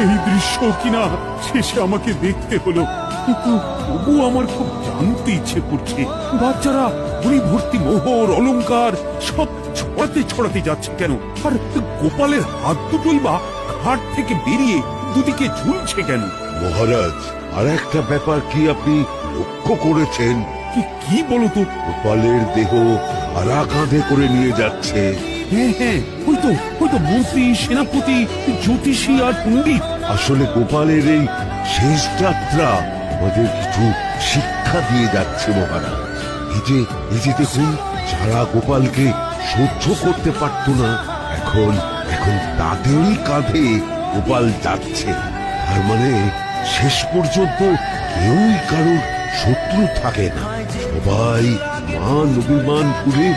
এই দৃশ্য কিনা শেষে আমাকে দেখতে হলো, কিন্তু তবু আমার খুব জানতে ইচ্ছে করছে বাচ্চারা গুলি ভর্তি মোহর অলংকার সব ছড়াতে ছড়াতে যাচ্ছে কেন, আর গোপালের হাত দুটোই বা ঘাট থেকে বেরিয়ে দুদিকে ঝুলছে কেন? মহারাজ, আর একটা ব্যাপার কি আপনি লক্ষ্য করেছেন? কি বলো তো? গোপালের দেহ আরা কাঁধে করে নিয়ে যাচ্ছে। হ্যাঁ, ওই তো মন্ত্রী, সেনাপতি, জ্যোতিষী আর পণ্ডিত। আসলে গোপালের এই শেষ যাত্রা আমাদের কিছু শিক্ষা দিয়ে যাচ্ছে মহারাজ। এই যে দেখুন, যারা গোপালকে সহ্য করতে পারত না, এখন তাদেরই কাঁধে গোপাল যাচ্ছে। তার মানে শেষ পর্যন্ত কেউই কারোর শত্রু থাকে না, সবাই মান অভিমান করে